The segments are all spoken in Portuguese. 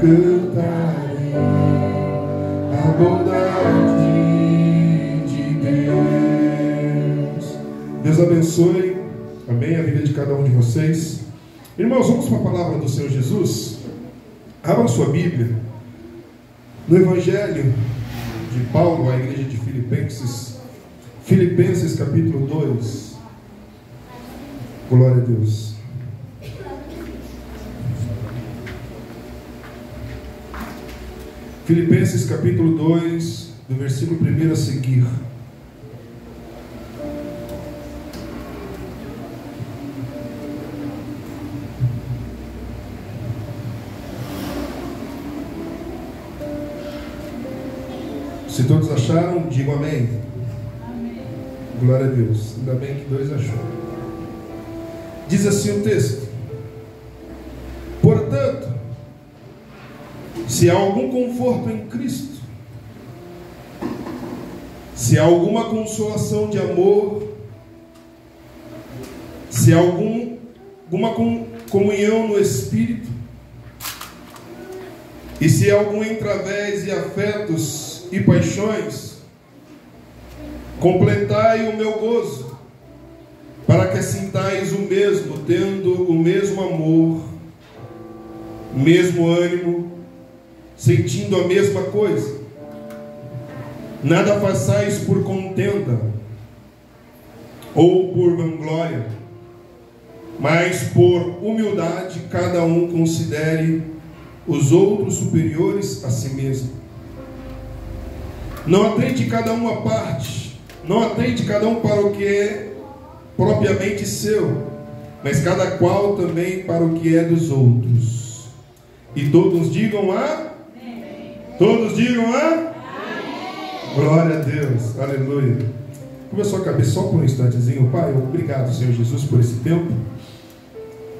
cantarei a bondade de Deus. Deus abençoe, amém, a vida de cada um de vocês. Irmãos, vamos para a palavra do Senhor Jesus. Abra sua Bíblia no Evangelho de Paulo à igreja de Filipenses, Filipenses capítulo 2. Glória a Deus. Filipenses capítulo 2, do versículo 1 a seguir. Se todos acharam, digam amém. Amém. Glória a Deus. Ainda bem que dois achou. Diz assim o texto: portanto, se há algum conforto em Cristo, se há alguma consolação de amor, se há alguma comunhão no Espírito, e se há algum entravés e afetos e paixões, completai o meu gozo, para que sintais o mesmo, tendo o mesmo amor, mesmo ânimo, sentindo a mesma coisa. Nada façais por contenda ou por vanglória, mas por humildade cada um considere os outros superiores a si mesmo. Não atende cada um à parte, não atende cada um para o que é propriamente seu, mas cada qual também para o que é dos outros. E todos digam amém. Todos digam amém. Glória a Deus, aleluia. Começou a cabeça só por um instantezinho. Pai, obrigado, Senhor Jesus, por esse tempo.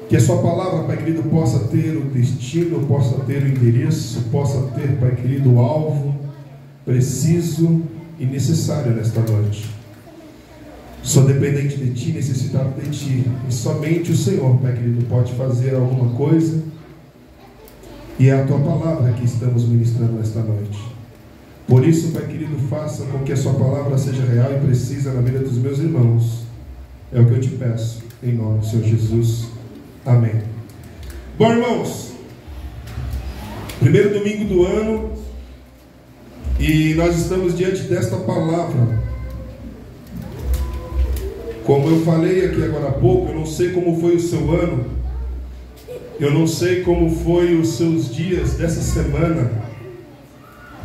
Que a sua palavra, Pai querido, possa ter o destino, possa ter o endereço, possa ter, Pai querido, o alvo preciso e necessário nesta noite. Sou dependente de Ti, necessitado de Ti, e somente o Senhor, Pai querido, pode fazer alguma coisa, e é a Tua palavra que estamos ministrando nesta noite. Por isso, Pai querido, faça com que a Sua palavra seja real e precisa na vida dos meus irmãos. É o que eu te peço, em nome do Senhor Jesus. Amém. Bom, irmãos, primeiro domingo do ano, e nós estamos diante desta palavra. Como eu falei aqui agora há pouco, eu não sei como foi o seu ano, eu não sei como foi os seus dias dessa semana,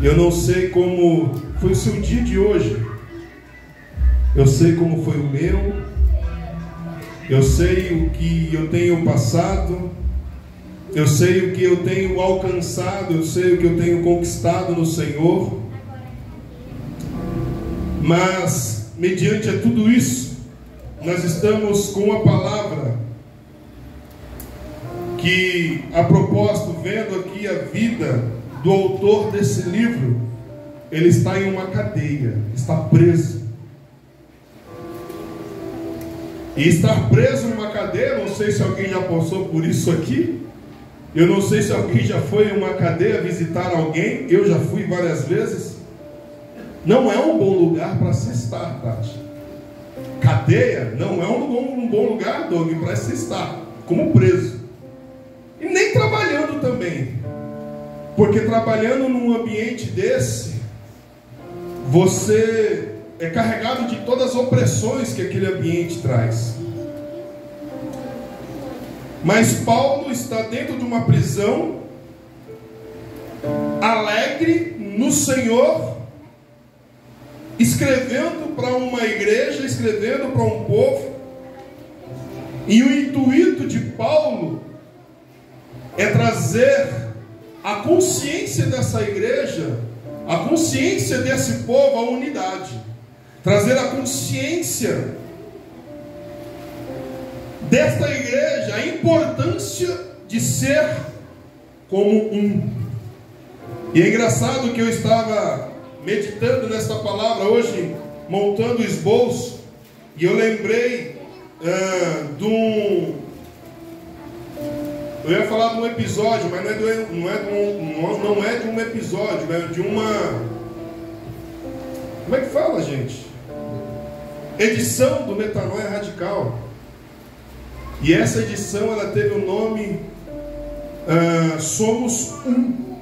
eu não sei como foi o seu dia de hoje. Eu sei como foi o meu, eu sei o que eu tenho passado, eu sei o que eu tenho alcançado, eu sei o que eu tenho conquistado no Senhor. Mas, mediante a tudo isso, nós estamos com uma palavra que, a propósito, vendo aqui a vida do autor desse livro, ele está em uma cadeia, está preso. E estar preso numa cadeia, não sei se alguém já passou por isso aqui, eu não sei se alguém já foi em uma cadeia visitar alguém, eu já fui várias vezes. Não é um bom lugar para se estar, Tati. Cadeia não é um bom lugar, Doug, para se estar, como preso. E nem trabalhando também. Porque trabalhando num ambiente desse, você é carregado de todas as opressões que aquele ambiente traz. Mas Paulo está dentro de uma prisão, alegre no Senhor, escrevendo para uma igreja, escrevendo para um povo. E o intuito de Paulo é trazer a consciência dessa igreja, a consciência desse povo, a unidade, trazer a consciência desta igreja, a importância de ser como um. E é engraçado que eu estava meditando nesta palavra hoje, montando o esboço, e eu lembrei Eu ia falar de um episódio, mas não é de um episódio, é de uma... Como é que fala, gente? Edição do Metanoia Radical. E essa edição, ela teve o nome Somos Um.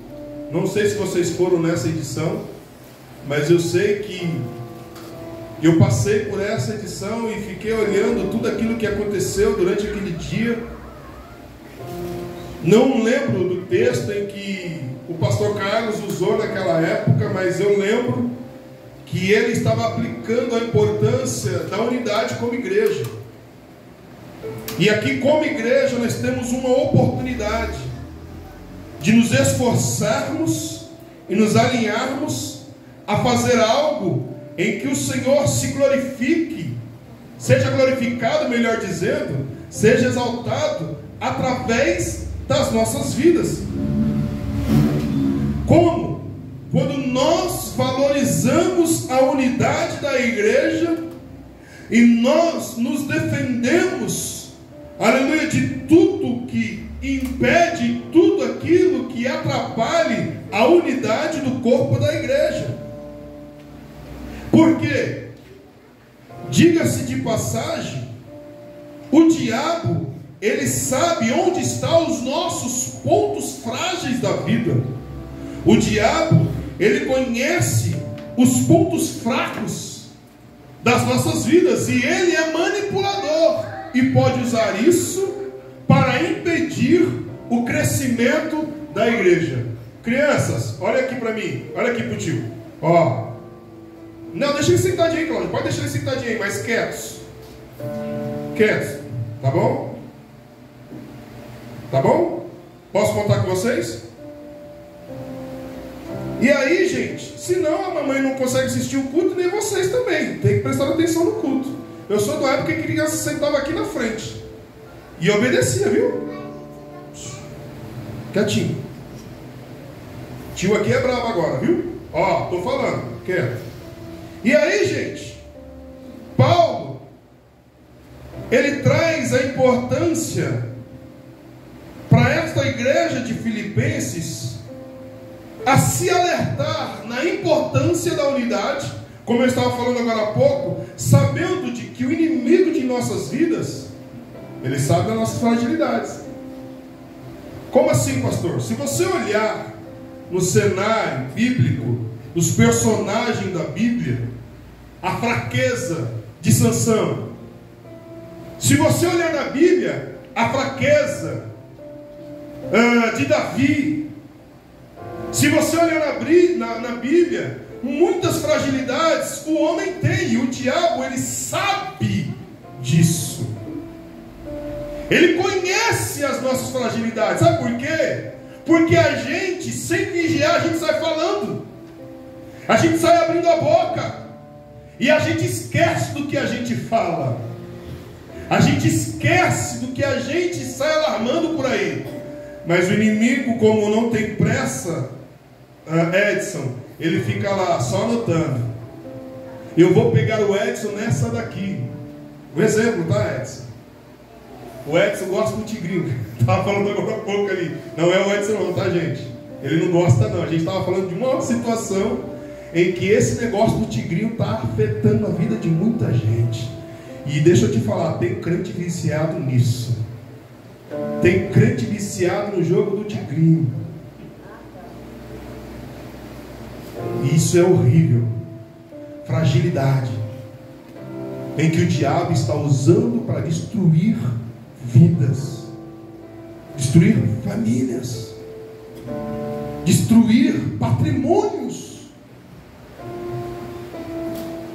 Não sei se vocês foram nessa edição, mas eu sei que eu passei por essa edição e fiquei olhando tudo aquilo que aconteceu durante aquele dia. Não lembro do texto em que o pastor Carlos usou naquela época, mas eu lembro que ele estava aplicando a importância da unidade como igreja. E aqui como igreja nós temos uma oportunidade de nos esforçarmos e nos alinharmos a fazer algo em que o Senhor se glorifique, seja glorificado, melhor dizendo, seja exaltado através das nossas vidas. Como? Quando nós valorizamos a unidade da igreja e nós nos defendemos, aleluia, de tudo que impede, tudo aquilo que atrapalhe a unidade do corpo da igreja. Porque, diga-se de passagem, o diabo, ele sabe onde estão os nossos pontos frágeis da vida. O diabo, ele conhece os pontos fracos das nossas vidas, e ele é manipulador e pode usar isso para impedir o crescimento da igreja. Crianças, olha aqui para mim, olha aqui para o tio. Ó, não, deixa ele sentadinho aí, Cláudio, pode deixar ele sentadinho aí, mas quietos. Quietos, tá bom? Tá bom? Posso contar com vocês? E aí, gente, senão a mamãe não consegue assistir o culto, nem vocês também. Tem que prestar atenção no culto. Eu sou da época que a criança sentava aqui na frente e obedecia, viu? Quietinho. Tio aqui é bravo agora, viu? Ó, tô falando, quieto. E aí, gente, Paulo, ele traz a importância para esta igreja de Filipenses a se alertar na importância da unidade, como eu estava falando agora há pouco, sabendo de que o inimigo de nossas vidas, ele sabe das nossas fragilidades. Como assim, pastor? Se você olhar no cenário bíblico, os personagens da Bíblia, a fraqueza de Sansão. Se você olhar na Bíblia, a fraqueza de Davi. Se você olhar na Bíblia, muitas fragilidades o homem tem, e o diabo, ele sabe disso. Ele conhece as nossas fragilidades. Sabe por quê? Porque a gente, sem vigiar, a gente sai falando, a gente sai abrindo a boca, e a gente esquece do que a gente fala, a gente esquece do que a gente sai alarmando por aí. Mas o inimigo, como não tem pressa, Edson, ele fica lá só anotando. Eu vou pegar o Edson nessa daqui. Um exemplo, tá, Edson? O Edson gosta do tigrinho. Estava falando agora há pouco ali. Não é o Edson não, tá, gente? Ele não gosta não. A gente estava falando de uma situação em que esse negócio do tigrinho está afetando a vida de muita gente. E deixa eu te falar, tem crente viciado nisso. Tem crente viciado no jogo do tigrinho. E isso é horrível. Fragilidade em que o diabo está usando para destruir vidas, destruir famílias, destruir patrimônios.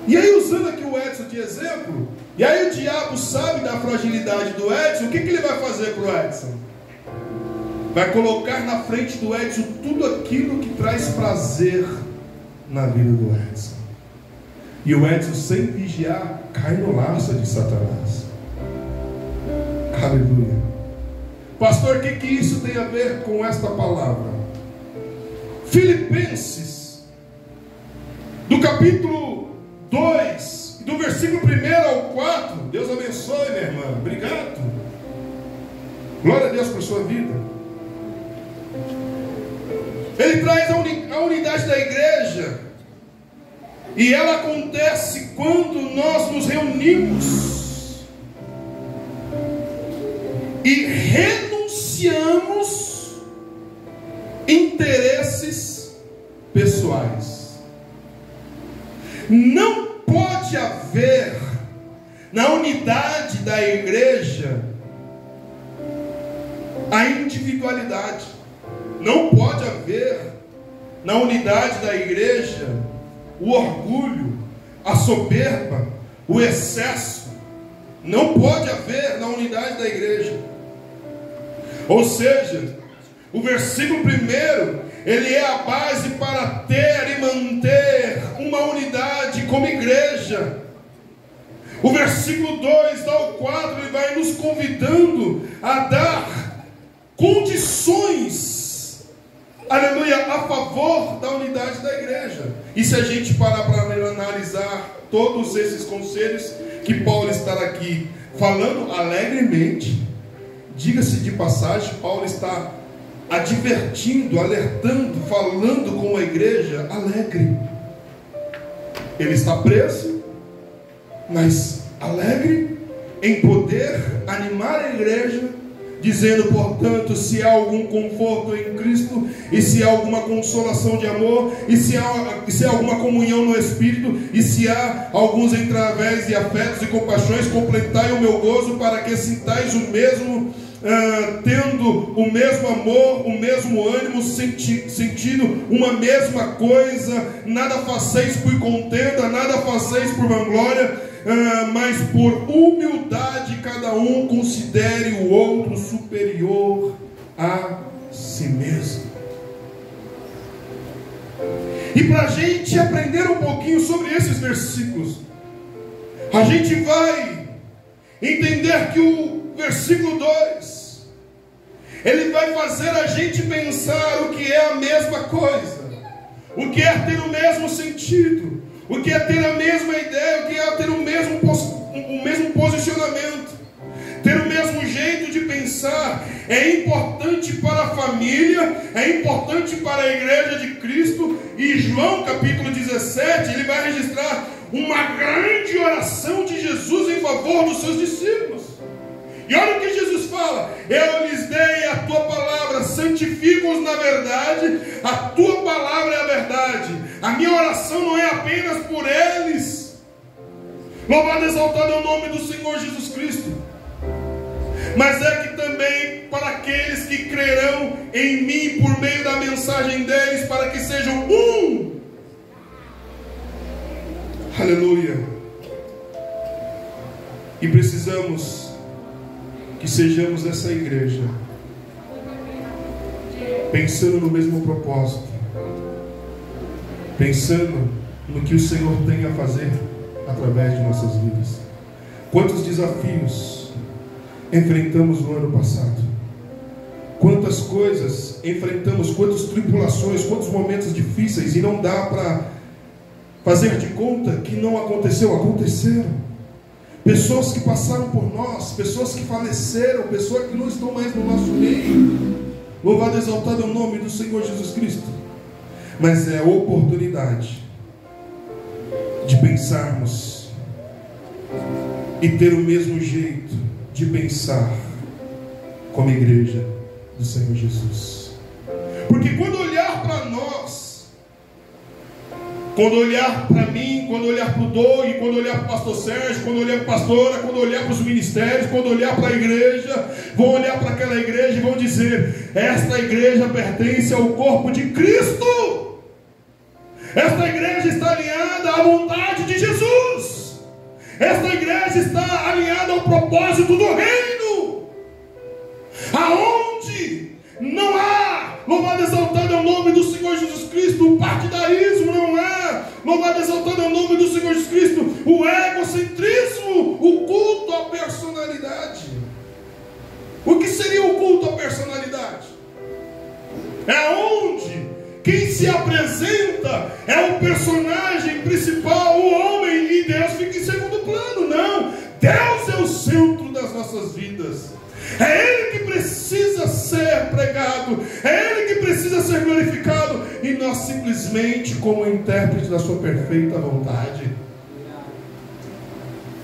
E aí, usando aqui o Edson de exemplo, e aí o diabo sabe da fragilidade do Edson. O que ele vai fazer para o Edson? Vai colocar na frente do Edson tudo aquilo que traz prazer na vida do Edson. E o Edson, sem vigiar, cai no laço de Satanás. Aleluia. Pastor, o que isso tem a ver com esta palavra? Filipenses, do capítulo 2, do versículo 1 ao 4. Deus abençoe, minha irmã. Obrigado. Glória a Deus por sua vida. Ele traz a unidade da igreja, e ela acontece quando nós nos reunimos e renunciamos interesses pessoais. Não pode haver na unidade da igreja a individualidade. Não pode haver na unidade da igreja o orgulho, a soberba, o excesso. Não pode haver na unidade da igreja. Ou seja, o versículo 1, ele é a base para ter e manter uma unidade como igreja. O versículo 2 ao 4, ele vai nos convidando a dar condições, aleluia, a favor da unidade da igreja. E se a gente parar para analisar todos esses conselhos que Paulo está aqui falando alegremente, diga-se de passagem, Paulo está advertindo, alertando, falando com a igreja alegre. Ele está preso, mas alegre em poder animar a igreja, dizendo, portanto, se há algum conforto em Cristo, e se há alguma consolação de amor, e se há alguma comunhão no Espírito, e se há alguns entravés e afetos e compaixões, completai o meu gozo, para que sintais o mesmo, tendo o mesmo amor, o mesmo ânimo, sentindo uma mesma coisa. Nada faceis por contenda, nada faceis por vanglória, mas por humildade cada um considere o outro superior a si mesmo. E para a gente aprender um pouquinho sobre esses versículos, a gente vai entender que o versículo 2, ele vai fazer a gente pensar o que é a mesma coisa, o que é ter o mesmo sentido, o que é ter a mesma ideia, o que é ter o mesmo posicionamento, ter o mesmo jeito de pensar. É importante para a família, é importante para a igreja de Cristo. E João capítulo 17, ele vai registrar uma grande oração de Jesus em favor dos seus discípulos. E olha o que Jesus fala: eu lhes dei a tua palavra, santifica-os na verdade, a tua palavra é a verdade. A minha oração não é apenas por eles, louvado e exaltado é o nome do Senhor Jesus Cristo, mas é que também para aqueles que crerão em mim por meio da mensagem deles, para que sejam um. Aleluia. E precisamos que sejamos essa igreja, pensando no mesmo propósito, pensando no que o Senhor tem a fazer através de nossas vidas. Quantos desafios enfrentamos no ano passado, quantas coisas enfrentamos, quantas tribulações, quantos momentos difíceis, e não dá para fazer de conta que não aconteceu. Aconteceram. Pessoas que passaram por nós, pessoas que faleceram, pessoas que não estão mais no nosso meio. Louvado e exaltado é o nome do Senhor Jesus Cristo. Mas é a oportunidade de pensarmos e ter o mesmo jeito de pensar como igreja do Senhor Jesus. Porque quando olhar para nós, quando olhar para mim, quando olhar para o Doug, quando olhar para o pastor Sérgio, quando olhar para a pastora, quando olhar para os ministérios, quando olhar para a igreja, vão olhar para aquela igreja e vão dizer: esta igreja pertence ao corpo de Cristo, esta igreja está alinhada à vontade de Jesus, esta igreja está alinhada ao propósito do reino, aonde não há, louvado e exaltado é o nome do Senhor Jesus Cristo, o partidarismo, não há, louvado e exaltado é o nome do Senhor Jesus Cristo, o egocentrismo, o culto à personalidade. O que seria o culto à personalidade? É onde quem se apresenta é o personagem principal, o homem, e Deus fica em segundo plano. Não, Deus é o centro das nossas vidas, é Ele que precisa ser pregado, é Ele que precisa ser glorificado, e nós simplesmente como intérprete da sua perfeita vontade.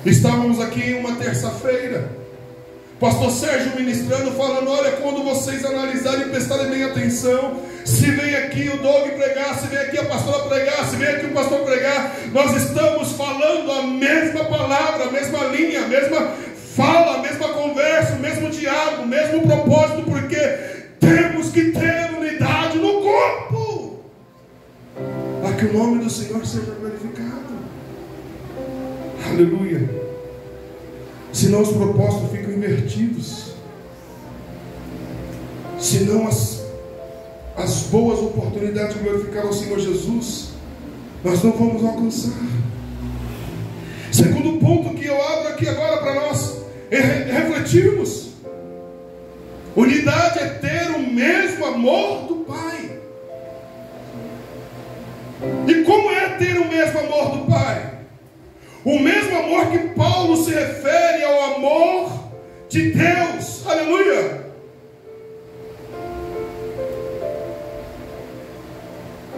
Estávamos aqui em uma terça-feira, pastor Sérgio ministrando, falando: olha, quando vocês analisarem e prestarem bem atenção, se vem aqui o Doug pregar, se vem aqui a pastora pregar, se vem aqui o pastor pregar, nós estamos falando a mesma palavra, a mesma linha, a mesma fala, a mesma conversa, o mesmo diálogo, o mesmo propósito, porque temos que ter unidade no corpo, para que o nome do Senhor seja glorificado. Aleluia. Senão os propósitos ficam invertidos, senão as boas oportunidades de glorificar o Senhor Jesus nós não vamos alcançar. Segundo ponto que eu abro aqui agora para nós refletirmos: unidade é ter o mesmo amor do Pai. E como é ter o mesmo amor do Pai? O mesmo amor que Paulo se refere ao amor de Deus. Aleluia.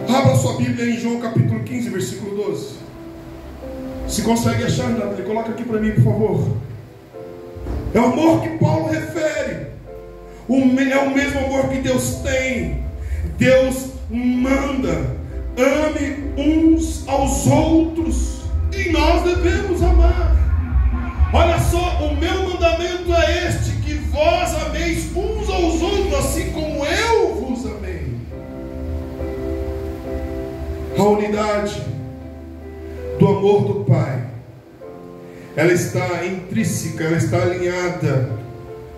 Abra sua Bíblia em João capítulo 15, versículo 12. Se consegue achar, Nathalie, coloca aqui para mim, por favor. É o amor que Paulo refere. É o mesmo amor que Deus tem. Deus manda: ame uns aos outros, e nós devemos amar. Olha só, o meu mandamento é este, que vós ameis uns aos outros, assim como eu vos amei. A unidade do amor do Pai, ela está intrínseca, ela está alinhada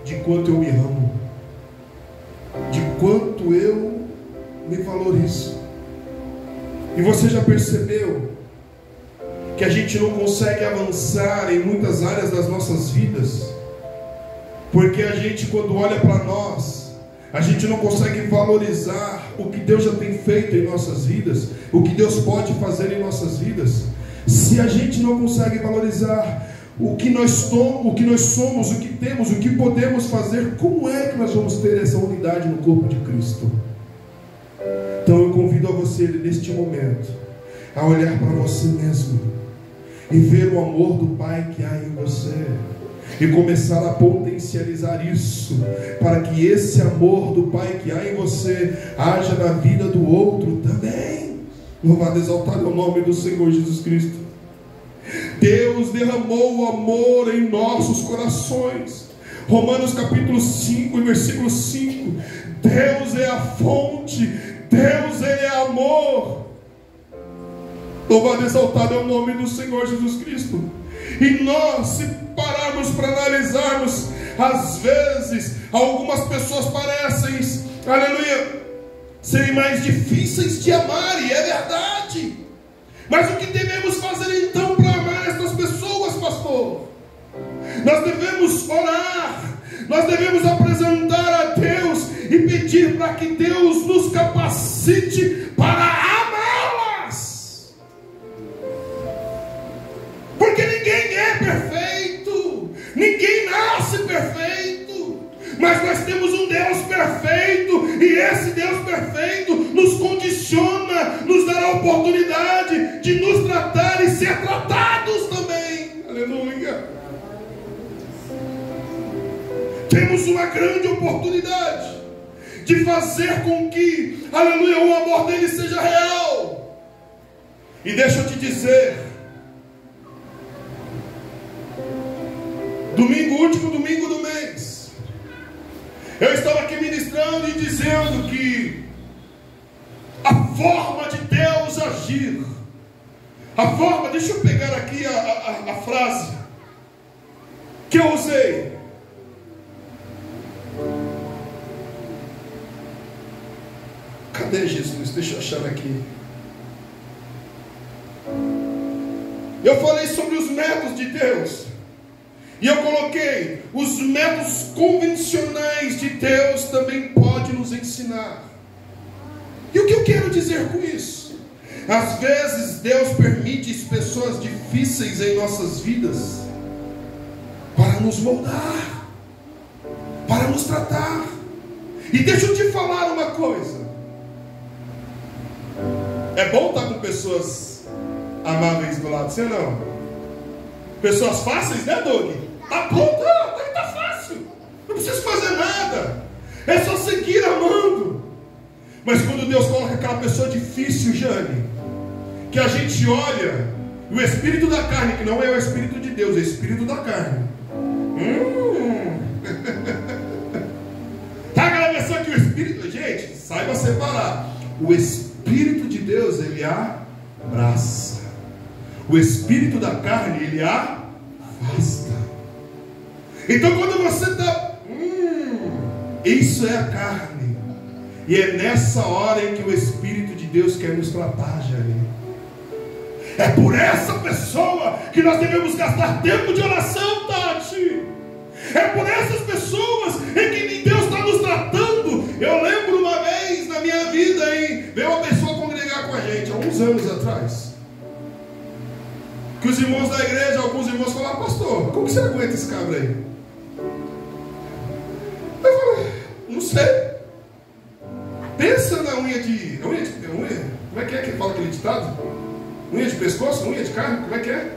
de quanto eu me amo, de quanto eu me valorizo. E você já percebeu que a gente não consegue avançar em muitas áreas das nossas vidas, porque a gente, quando olha para nós, a gente não consegue valorizar o que Deus já tem feito em nossas vidas, o que Deus pode fazer em nossas vidas. Se a gente não consegue valorizar o que nós somos, o que temos, o que podemos fazer, como é que nós vamos ter essa unidade no corpo de Cristo? Então eu convido a você neste momento a olhar para você mesmo e ver o amor do Pai que há em você, e começar a potencializar isso, para que esse amor do Pai que há em você haja na vida do outro também. Louvado, exaltado é o nome do Senhor Jesus Cristo. Deus derramou o amor em nossos corações. Romanos capítulo 5, versículo 5. Deus é a fonte, Deus Ele é amor. Louvado, exaltado é o nome do Senhor Jesus Cristo. E nós, se pararmos para analisarmos, às vezes algumas pessoas parecem, aleluia, serem mais difíceis de amar, e é verdade. Mas o que devemos fazer então para amar estas pessoas, pastor? Nós devemos orar, nós devemos apresentar a Deus e pedir para que Deus nos capacite para amá-las. Porque ninguém é perfeito, ninguém nasce perfeito, mas nós temos um Deus perfeito, e esse Deus perfeito nos condiciona, nos dará a oportunidade de nos tratar e ser tratados também. Aleluia. Temos uma grande oportunidade de fazer com que, aleluia, o amor dele seja real. E deixa eu te dizer, último domingo do mês, eu estava aqui ministrando e dizendo que a forma de Deus agir, a forma, deixa eu pegar aqui a frase que eu usei. Cadê Jesus? Deixa eu achar aqui. Eu falei sobre os métodos de Deus, e eu coloquei: os métodos convencionais de Deus também pode nos ensinar. E o que eu quero dizer com isso? Às vezes Deus permite pessoas difíceis em nossas vidas para nos moldar, para nos tratar. E deixa eu te falar uma coisa. É bom estar com pessoas amáveis do lado, sim ou não? Pessoas fáceis, né, Doug? Tá pronto, tá fácil. Não precisa fazer nada. É só seguir amando. Mas quando Deus coloca aquela pessoa difícil, Jane, que a gente olha, o espírito da carne, que não é o espírito de Deus, é o espírito da carne. Tá aquela pessoa que o espírito, gente, saiba separar. O espírito de Deus, ele abraça. O espírito da carne, ele afasta. Então quando você está, isso é a carne. E é nessa hora em que o espírito de Deus quer nos tratar, Jane. É por essa pessoa que nós devemos gastar tempo de oração, Tati. É por essas pessoas em que Deus está nos tratando. Eu lembro uma vez na minha vida, veio uma pessoa congregar com a gente, há uns anos atrás, que os irmãos da igreja, alguns irmãos falaram: pastor, como que você aguenta esse cabra aí? Eu falei: não sei. Pensa na unha de como é que fala aquele ditado? Unha de pescoço, unha de carne, como é que é?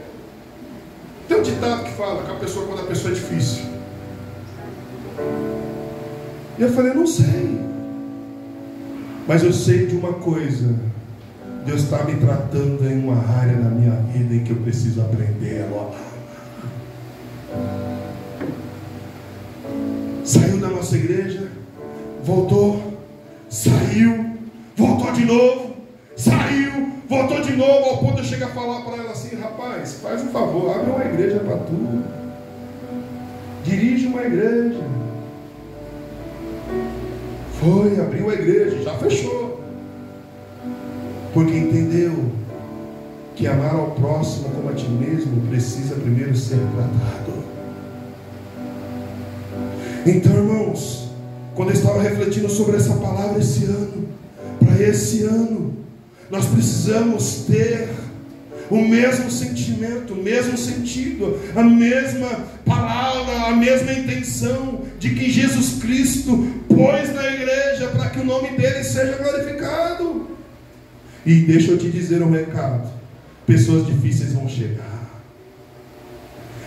Tem um ditado que fala que a pessoa, quando a pessoa é difícil. E eu falei: não sei. Mas eu sei de uma coisa: Deus está me tratando em uma área da minha vida em que eu preciso aprender a orar. Saiu da nossa igreja, voltou, saiu, voltou de novo, saiu, voltou de novo, ao ponto de eu chegar a falar para ela assim: rapaz, faz um favor, abre uma igreja para tu, dirige uma igreja. Foi, abriu a igreja, já fechou, porque entendeu que amar ao próximo como a ti mesmo precisa primeiro ser tratado. Então, irmãos, quando eu estava refletindo sobre essa palavra esse ano, para esse ano, nós precisamos ter o mesmo sentimento, o mesmo sentido, a mesma palavra, a mesma intenção de que Jesus Cristo pôs na igreja para que o nome dele seja glorificado. E deixa eu te dizer um recado: pessoas difíceis vão chegar,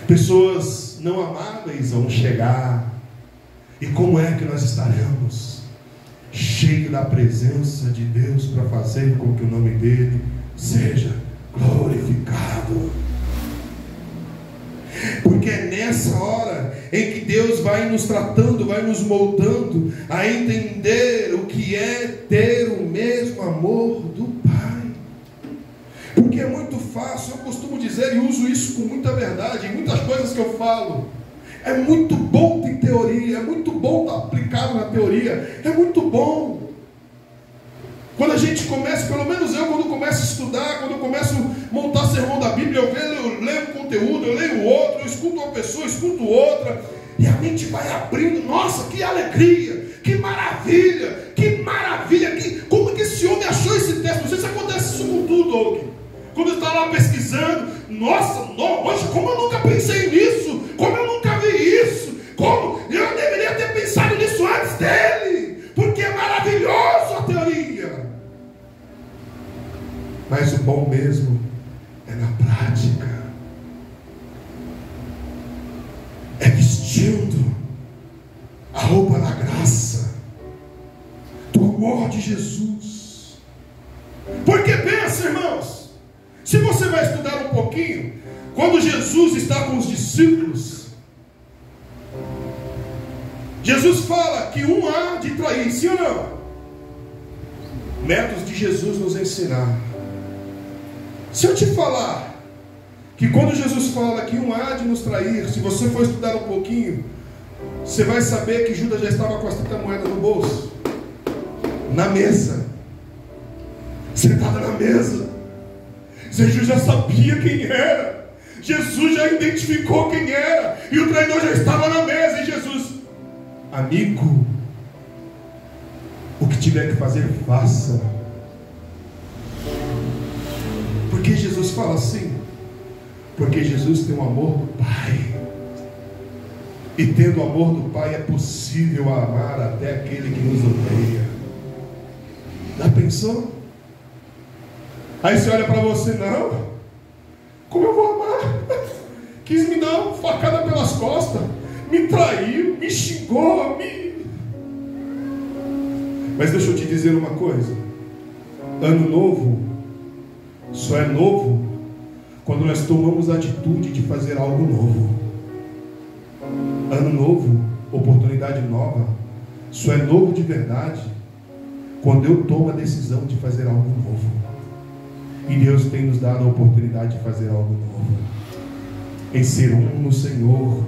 pessoas não amáveis vão chegar. E como é que nós estaremos cheios da presença de Deus para fazer com que o nome dele seja glorificado? Porque é nessa hora em que Deus vai nos tratando, vai nos moldando a entender o que é ter o mesmo amor do Pai. Porque é muito fácil, eu costumo dizer e uso isso com muita verdade em muitas coisas que eu falo. É muito bom ter teoria, é muito bom estar aplicado na teoria, é muito bom. Quando a gente começa, pelo menos eu, quando começo a estudar, quando eu começo a montar sermão da Bíblia, eu leio um conteúdo, eu leio outro, eu escuto uma pessoa, eu escuto outra, e a mente vai abrindo. Nossa, que alegria, que maravilha, como que esse homem achou esse texto? Não sei se acontece isso com tudo, Doug. Quando eu estava lá pesquisando, nossa, como eu nunca pensei nisso, como eu nunca vi isso, como eu deveria ter pensado nisso antes dele, porque é maravilhoso a teoria. Mas o bom mesmo é na prática, é vestindo a roupa da graça, do amor de Jesus. Porque pensa, irmãos, se você vai estudar um pouquinho, quando Jesus está com os discípulos, Jesus fala que um há de trair, sim ou não? Métodos de Jesus nos ensinar. Se eu te falar que quando Jesus fala que um há de nos trair, se você for estudar um pouquinho, você vai saber que Judas já estava com as 30 moedas no bolso, na mesa, sentado na mesa. Jesus já sabia quem era, Jesus já identificou quem era, e o traidor já estava na mesa. E Jesus: amigo, o que tiver que fazer, faça. Por que Jesus fala assim? Porque Jesus tem o amor do Pai. E tendo o amor do Pai é possível amar até aquele que nos odeia. Já pensou? Aí você olha para você, não, como eu vou amar? Quis me dar uma facada pelas costas, me traiu, me xingou, Mas deixa eu te dizer uma coisa: ano novo só é novo quando nós tomamos a atitude de fazer algo novo. Ano novo, oportunidade nova, só é novo de verdade quando eu tomo a decisão de fazer algo novo. E Deus tem nos dado a oportunidade de fazer algo novo, em ser um no Senhor,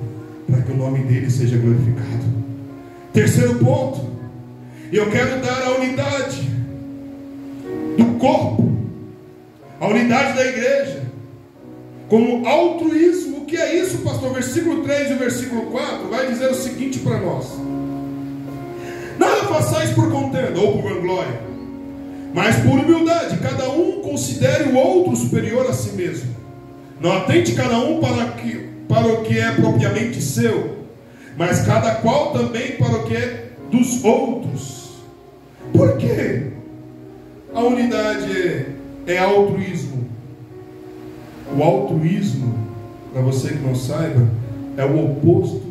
para que o nome dele seja glorificado. Terceiro ponto, eu quero dar a unidade do corpo, a unidade da igreja, como altruísmo. O que é isso, pastor? Versículo 3 e versículo 4 vai dizer o seguinte para nós: nada façais por contenda ou por vanglória, mas por humildade, cada um considere o outro superior a si mesmo. Não atente cada um para o que é propriamente seu, mas cada qual também para o que é dos outros. Por quê? A unidade é altruísmo. O altruísmo, para você que não saiba, é o oposto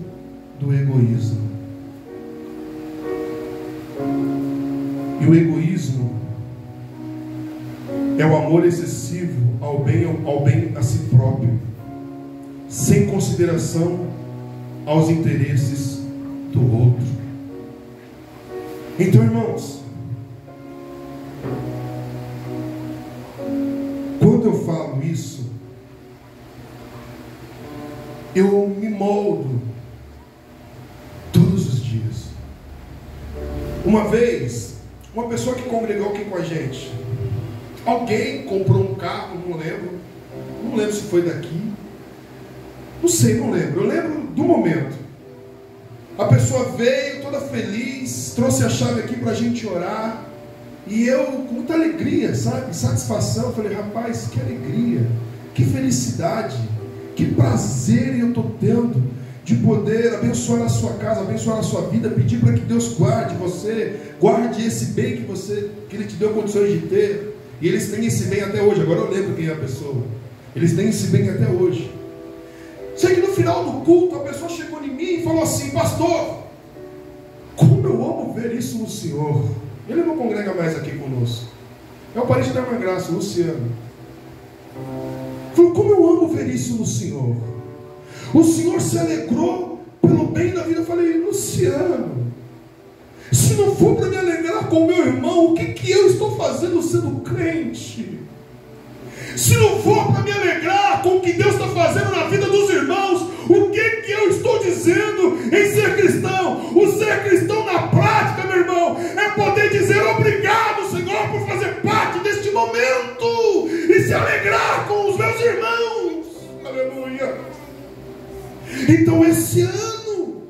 do egoísmo. E o egoísmo é o amor excessivo ao bem a si próprio, sem consideração aos interesses do outro. Então, irmãos, quando eu falo isso, eu me moldo todos os dias. Uma vez, uma pessoa que congregou aqui com a gente, alguém comprou um carro, não lembro se foi daqui, não lembro, eu lembro do momento. A pessoa veio toda feliz, trouxe a chave aqui para a gente orar, e eu com muita alegria, sabe, satisfação, falei, rapaz, que alegria, que felicidade, que prazer eu estou tendo de poder abençoar a sua casa, abençoar a sua vida, pedir para que Deus guarde você, guarde esse bem que Ele te deu condições de ter. E eles têm esse bem até hoje. Agora eu lembro quem é a pessoa. Eles têm esse bem até hoje. Sei que no final do culto a pessoa chegou em mim e falou assim: pastor, como eu amo ver isso no Senhor. Ele não congrega mais aqui conosco, é o parente da Irmã Graça, o Luciano. Falou: como eu amo ver isso no Senhor. O Senhor se alegrou pelo bem da vida. Eu falei: Luciano, se não for para me alegrar com o meu irmão, o que eu estou fazendo sendo crente? Se não for para me alegrar com o que Deus está fazendo na vida dos irmãos, o que eu estou dizendo em ser cristão? O ser cristão na prática, meu irmão, é poder dizer obrigado, Senhor, por fazer parte deste momento e se alegrar com os meus irmãos. Aleluia. Então esse ano,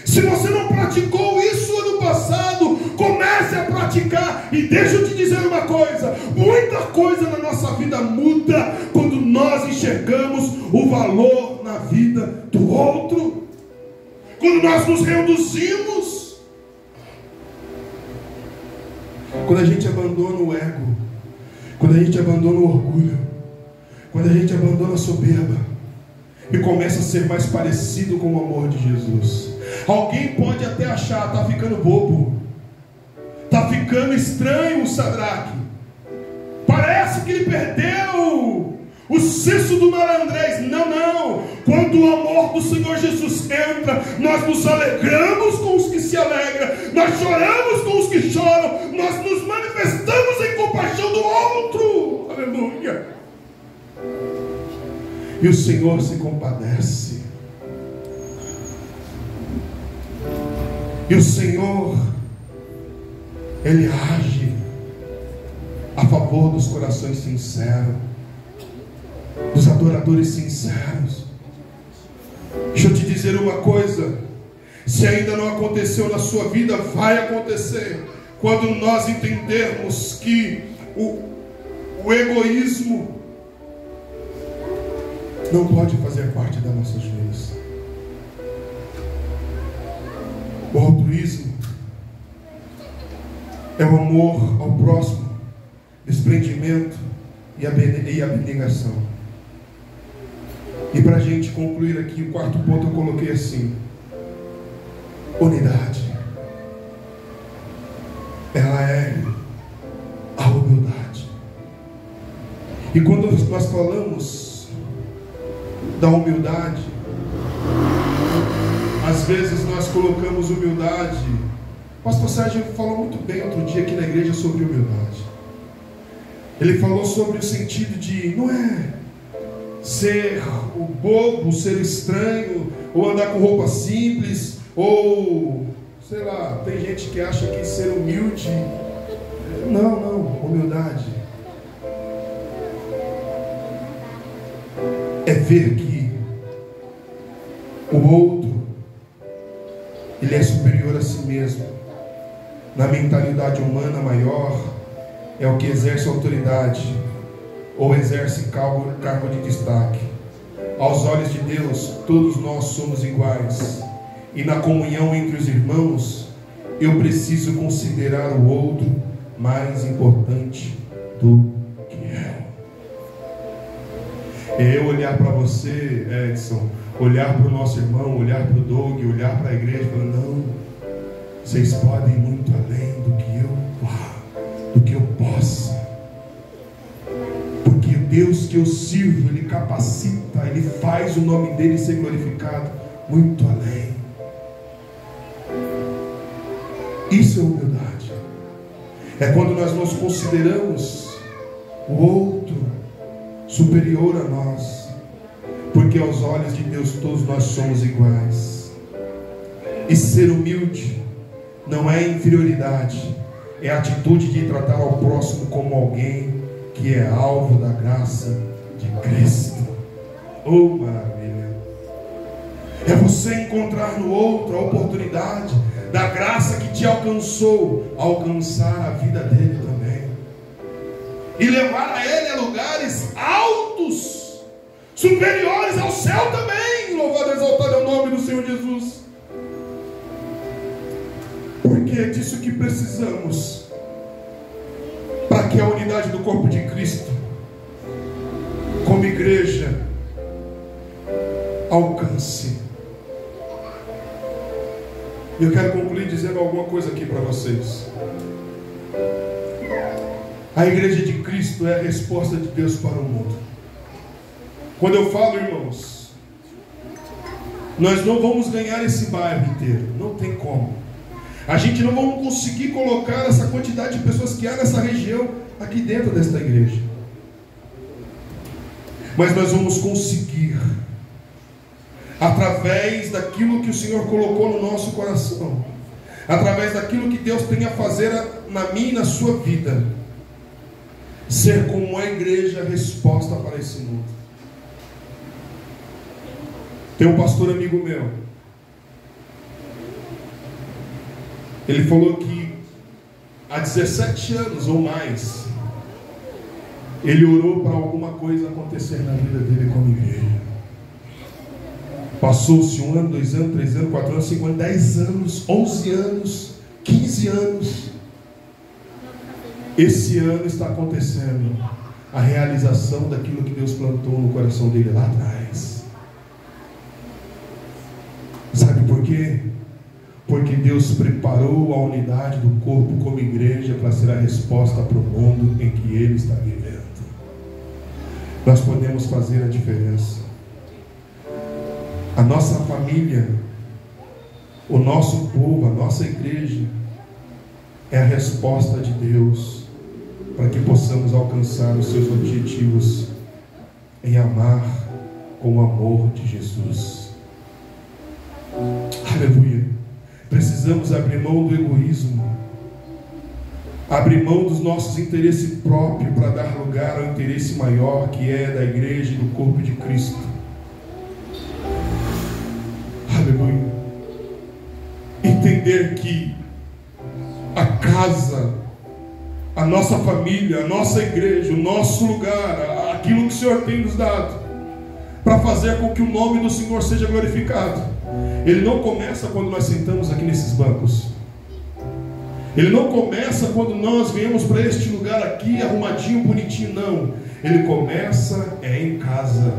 se você não praticou isso ano passado, comece a praticar. E deixa eu te dizer uma coisa: muita coisa na nossa vida muda quando nós enxergamos o valor na vida do outro, quando nós nos reduzimos, quando a gente abandona o ego, quando a gente abandona o orgulho, quando a gente abandona a soberba e começa a ser mais parecido com o amor de Jesus. Alguém pode até achar: está ficando bobo, está ficando estranho o Sadraque, parece que ele perdeu o senso do malandrez. Não, quando o amor do Senhor Jesus entra, nós nos alegramos com os que se alegram, nós choramos com os que choram, nós nos manifestamos em compaixão do outro. Aleluia. E o Senhor se compadece. E o Senhor, Ele age a favor dos corações sinceros, dos adoradores sinceros. Deixa eu te dizer uma coisa: se ainda não aconteceu na sua vida, vai acontecer quando nós entendermos que o egoísmo não pode fazer parte das nossas vidas. O altruísmo é o amor ao próximo, desprendimento e abnegação. E para a gente concluir aqui, o quarto ponto eu coloquei assim: unidade. Ela é a humildade. E quando nós falamos da humildade, às vezes nós colocamos humildade. O pastor Sérgio falou muito bem outro dia aqui na igreja sobre humildade. Ele falou sobre o sentido de não é ser o bobo, ser estranho, ou andar com roupa simples, ou sei lá, tem gente que acha que ser humilde. Não, humildade é ver que o outro, ele é superior a si mesmo. Na mentalidade humana maior é o que exerce autoridade ou exerce cargo de destaque. Aos olhos de Deus, todos nós somos iguais. E na comunhão entre os irmãos, eu preciso considerar o outro mais importante do que eu. É eu olhar para você, Edson, olhar para o nosso irmão, olhar para o Doug, olhar para a igreja e falar: não, vocês podem ir muito além do que eu possa. Porque o Deus que eu sirvo, Ele capacita, Ele faz o nome dEle ser glorificado muito além. Isso é humildade. É quando nós nos consideramos o outro superior a nós, porque aos olhos de Deus todos nós somos iguais. E ser humilde não é inferioridade, é a atitude de tratar ao próximo como alguém que é alvo da graça de Cristo. Oh, maravilha! É você encontrar no outro a oportunidade da graça que te alcançou, alcançar a vida dele também, e levar a ele a lugares altos, superiores ao céu também. Louvado e exaltado é o nome do Senhor Jesus. Porque é disso que precisamos para que a unidade do corpo de Cristo, como igreja, alcance. E eu quero concluir dizendo alguma coisa aqui para vocês. A igreja de Cristo é a resposta de Deus para o mundo. Quando eu falo, irmãos, nós não vamos ganhar esse bairro inteiro, não tem como. A gente não vai conseguir colocar essa quantidade de pessoas que há nessa região aqui dentro desta igreja. Mas nós vamos conseguir, através daquilo que o Senhor colocou no nosso coração, através daquilo que Deus tem a fazer na minha e na sua vida, ser como a igreja a resposta para esse mundo. Tem um pastor amigo meu, ele falou que há 17 anos ou mais ele orou para alguma coisa acontecer na vida dele como igreja. Passou-se 1 ano, 2 anos, 3 anos, 4 anos, 5 anos, 10 anos, 11 anos, 15 anos. Esse ano está acontecendo a realização daquilo que Deus plantou no coração dele lá atrás. Sabe por quê? Porque Deus preparou a unidade do corpo como igreja para ser a resposta para o mundo em que ele está vivendo. Nós podemos fazer a diferença. A nossa família, o nosso povo, a nossa igreja é a resposta de Deus para que possamos alcançar os seus objetivos em amar com o amor de Jesus. Aleluia. Precisamos abrir mão do egoísmo, abrir mão dos nossos interesses próprios para dar lugar ao interesse maior que é da igreja e do corpo de Cristo. Aleluia. Entender que a casa, a nossa família, a nossa igreja, o nosso lugar, aquilo que o Senhor tem nos dado para fazer com que o nome do Senhor seja glorificado, Ele não começa quando nós sentamos aqui nesses bancos. Ele não começa quando nós viemos para este lugar aqui, arrumadinho, bonitinho, não. Ele começa em casa.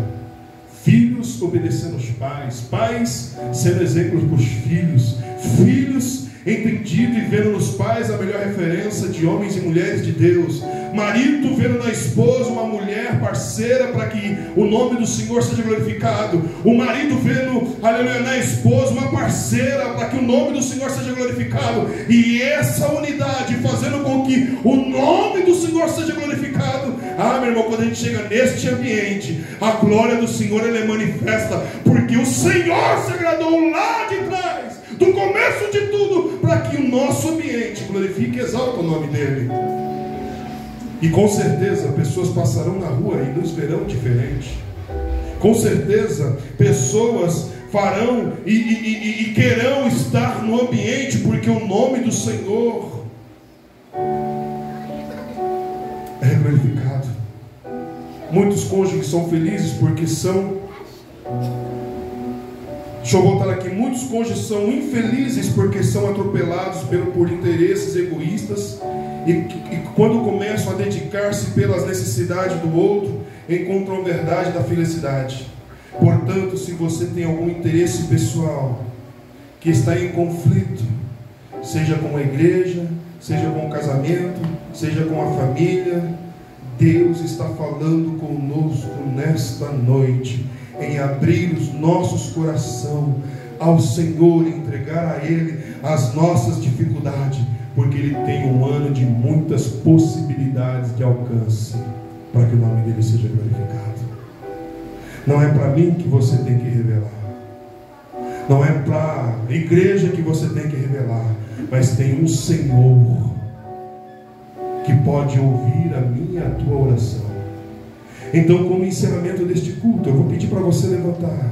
Filhos obedecendo aos pais, pais sendo exemplos para os filhos, filhos entendido e vendo nos pais a melhor referência de homens e mulheres de Deus, marido vendo na esposa uma mulher parceira para que o nome do Senhor seja glorificado, o marido vendo, aleluia, na esposa uma parceira para que o nome do Senhor seja glorificado, e essa unidade fazendo com que o nome do Senhor seja glorificado. Meu irmão, quando a gente chega neste ambiente, a glória do Senhor ela é manifesta, porque o Senhor se agradou lá de trás, do começo de tudo, para que o nosso ambiente glorifique e exalte o nome dele. E com certeza pessoas passarão na rua e nos verão diferente. Com certeza pessoas farão e querão estar no ambiente, porque o nome do Senhor é glorificado. Muitos cônjuges são felizes porque são... Deixa eu voltar aqui. Muitos cônjuges são infelizes porque são atropelados por interesses egoístas, e quando começam a dedicar-se pelas necessidades do outro, encontram a verdade da felicidade. Portanto, se você tem algum interesse pessoal que está em conflito, seja com a igreja, seja com o casamento, seja com a família, Deus está falando conosco nesta noite, em abrir os nossos corações ao Senhor, entregar a Ele as nossas dificuldades, porque Ele tem um ano de muitas possibilidades de alcance, para que o nome dEle seja glorificado. Não é para mim que você tem que revelar, não é para a igreja que você tem que revelar, mas tem um Senhor que pode ouvir a minha e a tua oração. Então, como encerramento deste culto, eu vou pedir para você levantar.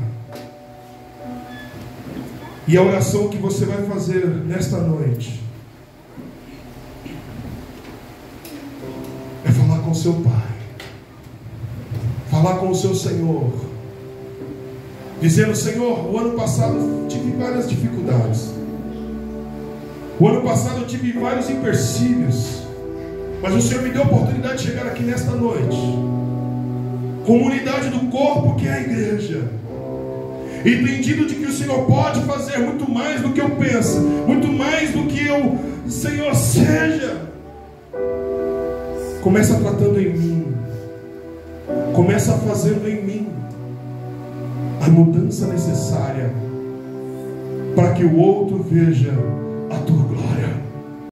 E a oração que você vai fazer nesta noite é falar com seu Pai, falar com o seu Senhor, dizendo: Senhor, o ano passado tive várias dificuldades, o ano passado eu tive vários empecilhos, mas o Senhor me deu a oportunidade de chegar aqui nesta noite, comunidade do corpo que é a igreja, entendido de que o Senhor pode fazer muito mais do que eu penso, muito mais do que eu, Senhor, seja. Começa tratando em mim, começa fazendo em mim a mudança necessária para que o outro veja a tua glória.